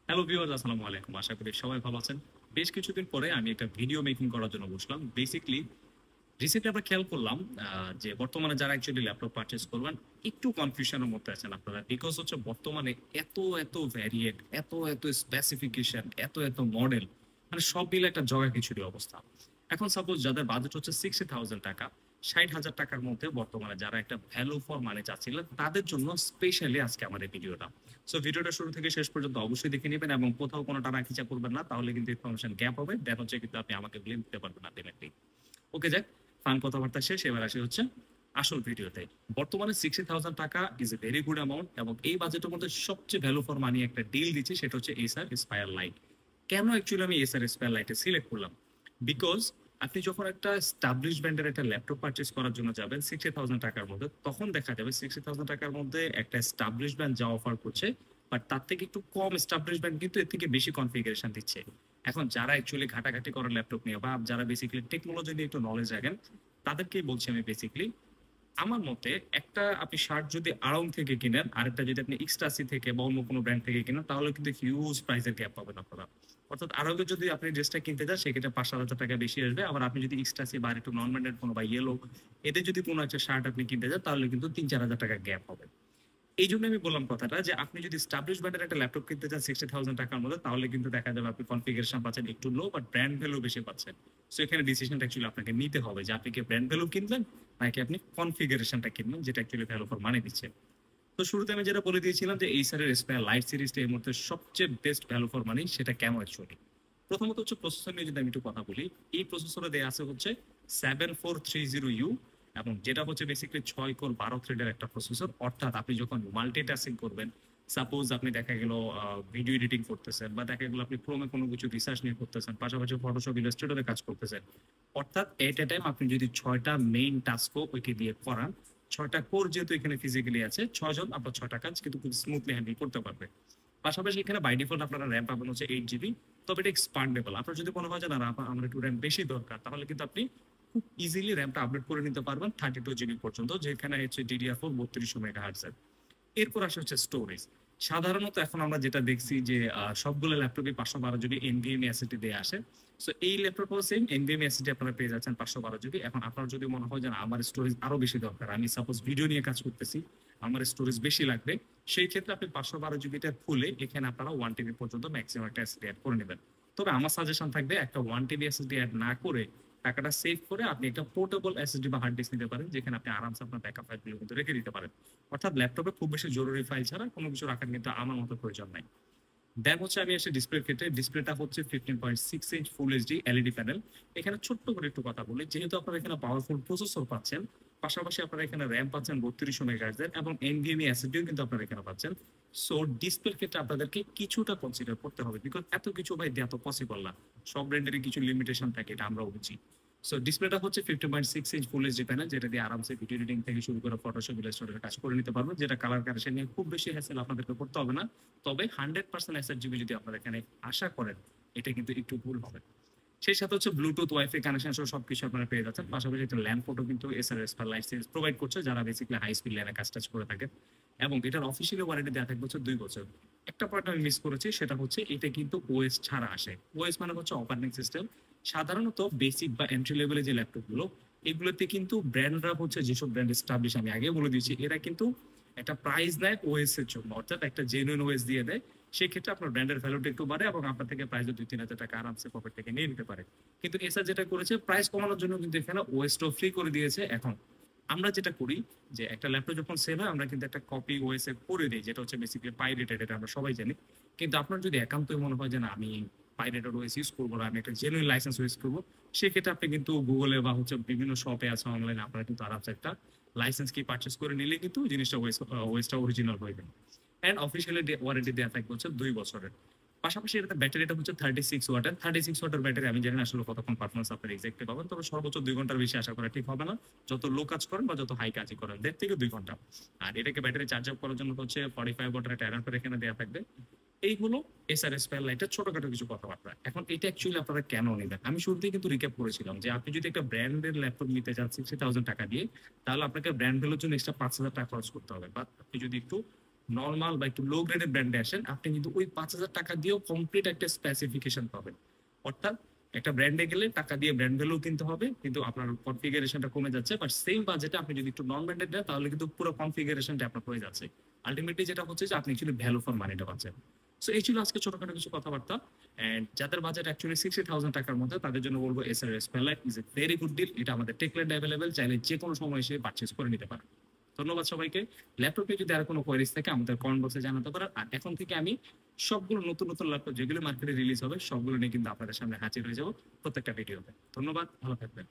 Hello viewers, আসসালামু আলাইকুম। আশা করি সবাই ভালো আছেন। বেশ কিছুদিন পরে আমি একটা ভিডিও মেকিং করার জন্য বসলাম। বেসিক্যালি রিসেন্টলি আমরা খেয়াল করলাম যে বর্তমানে যারা অ্যাকচুয়ালি ল্যাপটপ পারচেজ করবেন একটু কনফিউশনের মধ্যে আছেন আপনারা, বিকজ হচ্ছে বর্তমানে এত এত ভ্যারিয়েন্ট, এত এত স্পেসিফিকেশন, এত এত মডেল, মানে সব মিলে একটা জগা খিচুড়ি অবস্থা। এখন সাপোজ যাদের বাজেট হচ্ছে 60,000 টাকা, 60,000 টাকার মধ্যে বর্তমানে যারা একটা ভ্যালু ফর মানি চাচ্ছিলেন, তাদের জন্য স্পেশালি আজকে আমাদের ভিডিওটা। সো ভিডিওটা শুরু থেকে শেষ পর্যন্ত অবশ্যই দেখে নেবেন এবং কোথাও কোনো টানা খিচা করবেন না, তাহলে কিন্তু ইনফরমেশন গ্যাপ হবে, দেন হচ্ছে কিন্তু আপনি আমাকে ব্লেম দিতে পারবেন আলটিমেটলি। ওকে, যাক, ফান কথাবার্তা শেষ, এবার আসি হচ্ছে আসল ভিডিওতে। বর্তমানে 60,000 টাকা is a very good amount এবং এই বাজেটের মধ্যে সবচেয়ে ভ্যালু ফর মানি একটা ডিল দিচ্ছে, সেটা হচ্ছে এসার স্পায়ার লাইট। কেন অ্যাকচুয়ালি আমি এসার স্পায়ার লাইটে সিলেক্ট করলাম? বিকজ আপনি যখন একটা স্টাবলিশ ব্র্যান্ডের একটা ল্যাপটপ পারচেস করার জন্য যাবেন 60,000 টাকার মধ্যে, তখন দেখা যাবে 60,000 টাকার মধ্যে একটা স্টাবলিশ ব্র্যান্ড যা অফার করছে, বাট তার থেকে একটু কম স্টাবলিশ ব্র্যান্ড কিন্তু এর থেকে বেশি কনফিগারেশন দিচ্ছে। এখন যারা অ্যাকচুয়ালি ঘাটাঘাটি করেন ল্যাপটপ নিয়ে বা যারা বেসিক্যালি টেকনোলজি নিয়ে একটু নলেজ রাখেন, তাদেরকেই বলছি আমি বেসিক্যালি। আমার মতে একটা আপনি শার্ট যদি আড়ং থেকে কিনেন, আরেকটা যদি আপনি এক্সট্রাসি থেকে বা অন্য কোনো ব্র্যান্ড থেকে কিনেন, তাহলে কিন্তু হিউজ প্রাইসের গ্যাপ পাবেন আপনারা। অর্থাৎ আড়ংয়ে যদি আপনি ড্রেসটা কিনতে যান, সেক্ষেত্রে 5-7 হাজার টাকা বেশি আসবে। আবার আপনি যদি এক্সট্রাসি বা একটু নন ব্র্যান্ডেড কোনো বা ইয়েলো, এদের যদি কোনো একটা শার্ট আপনি কিনতে যান, তাহলে কিন্তু 3-4 হাজার টাকা গ্যাপ হবে। এই জন্য আমি বললাম কথাটা, যে আপনি যদি স্টাবলিশ ব্র্যান্ডের একটা ল্যাপটপ কিনতে চান 60,000 টাকার মধ্যে, তাহলে কিন্তু দেখা যাবে আপনি কনফিগারেশন পাচ্ছেন একটু লো, বাট ব্র্যান্ড ভ্যালু বেশি পাচ্ছেন। সো এখানে ডিসিশনটা অ্যাকচুয়ালি আপনাকে নিতে হবে যে আপনি কি ব্র্যান্ড ভ্যালু কিনবেন নাকি আপনি কনফিগারেশনটা কিনবেন, যেটা অ্যাকচুয়ালি ভ্যালু ফর মানি দিচ্ছে। তো শুরুতে আমি যেটা বলে দিয়েছিলাম যে এই স্যারের স্পেয়ার লাইট সিরিজটা এর মধ্যে সবচেয়ে বেস্ট ভ্যালু ফর মানি, সেটা কেন অ্যাকচুয়ালি? প্রথমত হচ্ছে প্রসেসর নিয়ে যদি আমি একটু কথা বলি, এই প্রসেসরে দেওয়া আছে হচ্ছে 7430U, এবং যেটা হচ্ছে বেসিক্যালি 6 কোর 12 থ্রেডের একটা প্রসেসর। অর্থাৎ আপনি যখন মাল্টিটাস্কিং করবেন, সাপোজ আপনি দেখা গেল ভিডিও এডিটিং করতেছেন, বা দেখা গেল আপনি ক্রোমে কোনো কিছু রিসার্চ নিয়ে করতেছেন, পাশাপাশি ফটোশপ ইলাস্ট্রেটরে কাজ করতেছেন, অর্থাৎ এট এ টাইম আপনি যদি 6টা মেইন টাস্কও ওইকে দিয়ে করান, 6টা কোর যেহেতু এখানে ফিজিক্যালি আছে, 6জন আপনার 6টা কাজ কিন্তু খুব স্মুথলি হ্যান্ডেল করতে পারবে। পাশাপাশি এখানে বাই ডিফল্ট আপনারা র্যাম পাবেন হচ্ছে 8 জিবি, তবে এটা এক্সপান্ডেবল। আপনার যদি মনে হয় যে না আমার একটু র্যাম বেশি দরকার, তাহলে কিন্তু আপনি খুব ইজিলি র্যামটা আপডেট করে নিতে পারবেন 32 জিবি পর্যন্ত, যেখানে হচ্ছে DDR4 3200 মেগা। এরপর আসে হচ্ছে স্টোরেজ। সাধারণত এখন আমরা যেটা দেখছি যে সবগুলো ল্যাপটপে 512 জিবি এনভিএমই এসএসডি দিয়ে আসে। সো এই ল্যাপটপও সেম এনভিএমই এসএসডি আপনারা পেয়ে যাচ্ছেন 512 জিবি। এখন আপনার যদি মনে হয় যে আমার স্টোরেজ আরো বেশি দরকার, আমি সাপোজ ভিডিও নিয়ে কাজ করতেছি, আমার স্টোরেজ বেশি লাগবে, সেই ক্ষেত্রে আপনি 512 জিবিটা খুলে এখানে আপনারা 1 টিবি পর্যন্ত ম্যাক্সিমাম একটা এসএসডি অ্যাড করে নেবেন। তবে আমার সাজেশন থাকবে একটা 1 টিবি এসএসডি অ্যাড না করে টাকাটা সেভ করে আপনি একটা পোর্টেবল এসএসডি বা হার্ড ডিস্ক নিতে পারেন, যেখানে আপনি আরামসে আপনার ব্যাকআপ ফাইলগুলো কিন্তু রেখে দিতে পারেন। অর্থাৎ ল্যাপটপে খুব বেশি জরুরি ফাইল ছাড়া কোনো কিছু রাখার কিন্তু আমার মতো প্রয়োজন নাই। দেন হচ্ছে আমি এসে ডিসপ্লের ক্ষেত্রে, ডিসপ্লেটা হচ্ছে 15.6 inch full HD LED panel. এখানে ছোট্ট করে একটু কথা বলি, যেহেতু আপনারা এখানে পাওয়ারফুল প্রসেসর পাচ্ছেন, পাশাপাশি আপনারা এখানে র্যাম পাচ্ছেন 3200 মেগাহার্জ এবং এনভিএমই এসএসডিও কিন্তু আপনারা এখানে পাচ্ছেন। সো ডিসপ্লের ক্ষেত্রে আপনাদেরকে কিছুটা কনসিডার করতে হবে, বিকজ এত কিছু ভাই দেওয়া তো পসিবল না। সব ব্র্যান্ডেরই কিছু লিমিটেশন থাকে, এটা আমরাও বুঝি। সো ডিসপ্লেটা হচ্ছে 15.6 ইঞ্চ ফুল এইচডি প্যানেল, যেটা দিয়ে আরামসে ভিডিও এডিটিং থেকে শুরু করে ফটোশপ ইলাস্ট্রেটরের কাজ করে নিতে পারবেন, যেটা কালার কারেকশন নিয়ে খুব বেশি হ্যাসেল আপনাদেরকে করতে হবে না। তবে 100% এসএসডি যদি আপনারা এখানে আশা করেন, এটা কিন্তু একটু ভুল হবে। সেই সাথে হচ্ছে ব্লুটুথ ওয়াইফাই কানেকশন সহ সবকিছু আপনারা পেয়ে যাচ্ছেন। পাশাপাশি একটা ল্যান্ড পোর্টও কিন্তু এসআরএস বা লাইসেন্স প্রোভাইড করছে, যারা বেসিক্যালি হাই স্পিড ল্যানে কাজ টাজ করে থাকে। এবং এটার অফিসিয়াল ওয়ারেন্টি দেওয়া থাকবে হচ্ছে 2 বছর। একটা পয়েন্ট আমি মিস করেছি, সেটা হচ্ছে এটা কিন্তু ওএস ছাড়া আসে। ওএস মানে হচ্ছে অপারেটিং সিস্টেম। সাধারণত বেসিক বা এন্ট্রি লেভেলের যে ল্যাপটপগুলো, এগুলোতে কিন্তু ব্র্যান্ডরা হচ্ছে যেসব ব্র্যান্ড এস্টাবলিশ, আমি আগে বলে দিয়েছি, এরা কিন্তু একটা প্রাইস দেয় ওএস এর জন্য, অর্থাৎ একটা জেনুইন ওএস দিয়ে দেয়। সেক্ষেত্রে আপনার ব্র্যান্ডের ভ্যালুটা একটু বাড়ে এবং আপনার থেকে প্রাইস 2-3 হাজার টাকা আরামসে পকেট থেকে নিয়ে নিতে পারে। কিন্তু এসআর যেটা করেছে, প্রাইস কমানোর জন্য কিন্তু এখানে ওএসটাও ফ্রি করে দিয়েছে। এখন আমরা যেটা করি, যে একটা ল্যাপটপ যখন সেল হয়, আমরা কিন্তু একটা কপি ওএস এ করে দিই, যেটা হচ্ছে বেসিক্যালি পাইরেটেড, এটা আমরা সবাই জানি। কিন্তু আপনার যদি একান্তই মনে হয় যে না আমি পাইরেটেড ওএস ইউজ করবো না, আমি একটা জেনুইন লাইসেন্স ইউজ করবো, সেক্ষেত্রে আপনি কিন্তু গুগলে বা হচ্ছে বিভিন্ন শপে আছে অনলাইনে, আপনারা কিন্তু আরামসে একটা লাইসেন্স কি পারচেস করে নিলে কিন্তু জিনিসটা ওএসটা অরিজিনাল হয়ে যাবে। অ্যান্ড অফিসিয়ালি ওয়ারেন্টি দেওয়া থাকবে হচ্ছে 2 বছরের। পাশাপাশি এটাতে ব্যাটারিটা হচ্ছে 36 ওয়াটের। 36 ওয়াটের ব্যাটারি আমি জানি না আসলে কতক্ষণ পারফরমেন্স আপনার এক্সাক্টলি পাবেন, তবে সর্বোচ্চ 2 ঘন্টার বেশি আশা করা ঠিক হবে না। যত লো কাজ করেন বা যত হাই কাজই করেন, 1.5 থেকে 2 ঘন্টা। আর এটাকে ব্যাটারি চার্জ আপ করার জন্য হচ্ছে 45 ওয়াটের একটা অ্যাডাপ্টার এখানে দেওয়া থাকবে। এই হলো এসআরএস স্পেয়ার লাইটের ছোটখাটো কিছু কথাবার্তা। এখন এটা অ্যাকচুয়ালি আপনারা কেন নেবেন, আমি শুরুতেই কিন্তু রিক্যাপ করেছিলাম যে আপনি যদি একটা ব্র্যান্ডের ল্যাপটপ নিতে চান 60,000 টাকা দিয়ে, তাহলে আপনাকে ব্র্যান্ড ভ্যালুর জন্য এক্সট্রা 5,000 টাকা খরচ করতে হবে। বা আপনি যদি একটু নর্মাল বা একটু লো গ্রেডের ব্র্যান্ডে আসেন, আপনি কিন্তু ওই 5,000 টাকা দিয়েও কমপ্লিট একটা স্পেসিফিকেশন পাবেন। অর্থাৎ একটা ব্র্যান্ডে গেলে টাকা দিয়ে ব্র্যান্ড ভ্যালু কিনতে হবে, কিন্তু আপনার কনফিগারেশনটা কমে যাচ্ছে। বাট সেম বাজেটে আপনি যদি একটু নন ব্র্যান্ডেড নেন তাহলে কিন্তু পুরো কনফিগারেশনটা আপনার হয়ে যাচ্ছে। আলটিমেটলি যেটা হচ্ছে যে আপনি অ্যাকচুয়ালি ভ্যালু ফর মানিটা পাচ্ছেন। সো এই ছিল আজকে ছোটখাটো কিছু কথাবার্তা। এন্ড যাদের বাজেট অ্যাকচুয়ালি 60,000 টাকার মধ্যে, তাদের জন্য বলবো SRS spelight is a very good deal. এটা আমাদের টেকল্যান্ড অ্যাভেলেবেল, চাইলে যে কোনো সময় এসে পারচেজ করে নিতে পারেন। ধন্যবাদ সবাইকে। ল্যাপটপে যদি আর কোনো কোয়ারিজ থাকে আমাদের কমেন্ট বক্সে জানাতে পারেন। আর এখন থেকে আমি সবগুলো নতুন নতুন ল্যাপটপ যেগুলো মার্কেটে রিলিজ হবে সবগুলো নিয়ে কিন্তু আপনাদের সামনে হাজির হয়ে যাবো প্রত্যেকটা ভিডিওতে। ধন্যবাদ, ভালো থাকবেন।